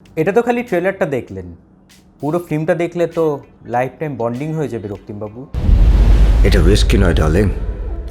এটা তো খালি ট্রেলারটা দেখলেন, পুরো ফিল্মটা দেখলে তো লাইফ টাইম বন্ডিং হয়ে যাবে রক্তিমবাবু। এটা রিস্কি নয় ডার্লিং,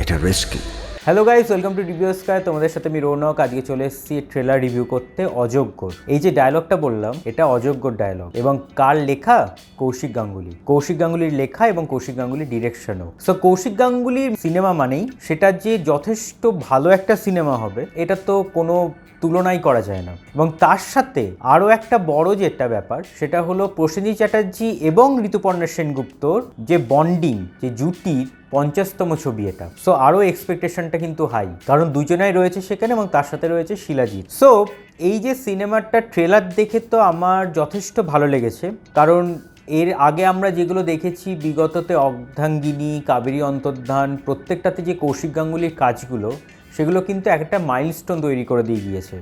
এটা risky. Hello guys, welcome to review sky. তোমাদের সাথে আমি রৌনক। আজকে চলে এসেছি ট্রেলার রিভিউ করতে অযোগ্যর। এই যে ডায়লগটা বললাম, এটা অযোগ্যর ডায়লগ এবং কার লেখা? কৌশিক গাঙ্গুলি। কৌশিক গাঙ্গুলির লেখা এবং কৌশিক গাঙ্গুলির ডিরেকশনও। সো কৌশিক গাঙ্গুলির সিনেমা মানেই সেটা যে যথেষ্ট ভালো একটা সিনেমা হবে, এটা তো কোনো তুলনাই করা যায় না। এবং তার সাথে আরও একটা বড় যেটা ব্যাপার, সেটা হলো প্রসেনজিৎ চ্যাটার্জি এবং ঋতুপর্ণা সেনগুপ্তর যে বন্ডিং, যে জুটির 50তম ছবি এটা। সো আরও এক্সপেকটেশনটা কিন্তু হাই, কারণ দুজনাই রয়েছে সেখানে এবং তার সাথে রয়েছে শিলাজিৎ। সো এই যে সিনেমাটা ট্রেলার দেখে তো আমার যথেষ্ট ভালো লেগেছে, কারণ এর আগে আমরা যেগুলো দেখেছি বিগততে অর্ধাঙ্গিনী, কাবেরী অন্তর্ধান, প্রত্যেকটাতে যে কৌশিক গাঙ্গুলির কাজগুলো, সেগুলো কিন্তু একটা মাইলস্টোন তৈরি করে দিয়ে গিয়েছে।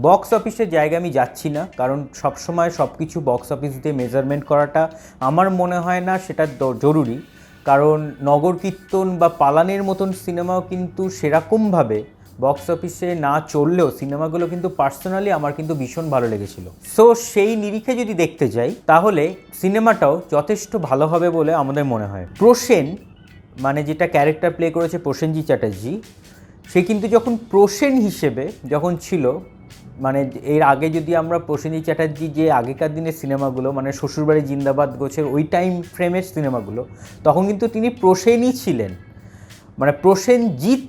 বক্স অফিসের জায়গায় আমি যাচ্ছি না, কারণ সবসময় সব কিছু বক্স অফিস দিয়ে মেজারমেন্ট করাটা আমার মনে হয় না সেটা জরুরি। কারণ নগর কীর্তন বা পালানের মতন সিনেমাও কিন্তু সেরকমভাবে বক্স অফিসে না চললেও সিনেমাগুলো কিন্তু পার্সোনালি আমার কিন্তু ভীষণ ভালো লেগেছিল। সো সেই নিরিখে যদি দেখতে যাই, তাহলে সিনেমাটাও যথেষ্ট ভালো হবে বলে আমাদের মনে হয়। প্রসেন, মানে যেটা ক্যারেক্টার প্লে করেছে প্রসেনজিৎ চ্যাটার্জি, সে কিন্তু যখন প্রসেন হিসেবে যখন ছিল, মানে এর আগে যদি আমরা প্রসেনজিৎ চ্যাটার্জি যে আগেকার দিনের সিনেমাগুলো, মানে শ্বশুরবাড়ি জিন্দাবাদ গোছের ওই টাইম ফ্রেমের সিনেমাগুলো, তখন কিন্তু তিনি প্রসেনই ছিলেন। মানে প্রসেনজিৎ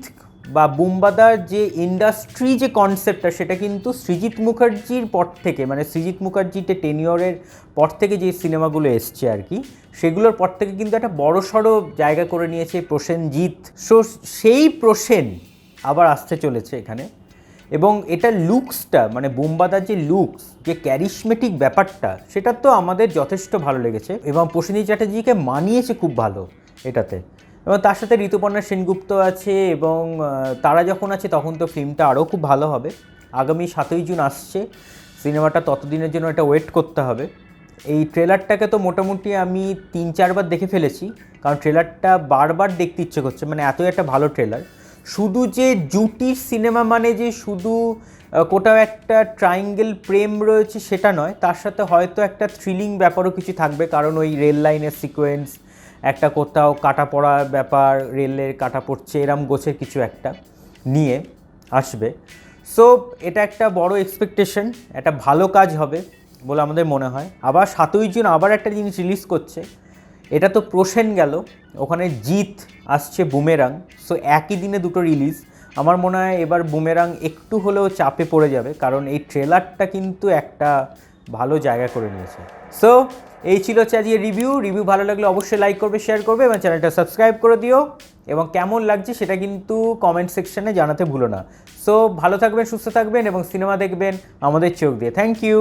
বা বুম্বাদার যে ইন্ডাস্ট্রি যে কনসেপ্টটা, সেটা কিন্তু সৃজিত মুখার্জির পর থেকে, মানে সৃজিত মুখার্জিতে টেনিওরের পর থেকে যে সিনেমাগুলো এসছে আর কি, সেগুলোর পর থেকে কিন্তু একটা বড়সড় জায়গা করে নিয়েছে প্রসেনজিৎ। সো সেই প্রসেন আবার আসতে চলেছে এখানে। এবং এটা লুকসটা, মানে বুম্বাদার যে লুকস, যে ক্যারিশমেটিক ব্যাপারটা, সেটা তো আমাদের যথেষ্ট ভালো লেগেছে এবং প্রসেনজিৎ চ্যাটার্জিকে মানিয়েছে খুব ভালো এটাতে। এবং তার সাথে ঋতুপর্ণা সেনগুপ্ত আছে, এবং তারা যখন আছে তখন তো ফিল্মটা আরও খুব ভালো হবে। আগামী 7ই জুন আসছে সিনেমাটা, ততদিনের জন্য এটা ওয়েট করতে হবে। এই ট্রেলারটাকে তো মোটামুটি আমি 3-4 বার দেখে ফেলেছি, কারণ ট্রেলারটা বারবার দেখতে ইচ্ছে করছে, মানে এতই একটা ভালো ট্রেলার। শুধু যে জুটির সিনেমা মানে যে শুধু কোথাও একটা ট্রায়াঙ্গেল প্রেম রয়েছে সেটা নয়, তার সাথে হয়তো একটা থ্রিলিং ব্যাপারও কিছু থাকবে, কারণ ওই রেল লাইনের সিকোয়েন্স, একটা কোথাও কাটা পড়া ব্যাপার, রেলের কাটা পড়ছে এরম গোছের কিছু একটা নিয়ে আসবে। সো এটা একটা বড় এক্সপেকটেশন, একটা ভালো কাজ হবে বলে আমাদের মনে হয়। আবার 7ই জুন আবার একটা জিনিস রিলিজ করছে, এটা তো প্রসেন গেল, ওখানে জিৎ আসছে বুমেরাং। সো একই দিনে দুটো রিলিজ। আমার মনে হয় এবার বুমেরাং একটু হলেও চাপে পড়ে যাবে, কারণ এই ট্রেলারটা কিন্তু একটা ভালো জায়গা করে নিয়েছে। সো এই ছিল আজকের রিভিউ ভালো লাগলে অবশ্যই লাইক করবে, শেয়ার করবে এবং চ্যানেলটা সাবস্ক্রাইব করে দিও। এবং কেমন লাগছে সেটা কিন্তু কমেন্ট সেকশনে জানাতে ভুলো না। সো ভালো থাকবেন, সুস্থ থাকবেন এবং সিনেমা দেখবেন আমাদের চোখ দিয়ে। Thank you.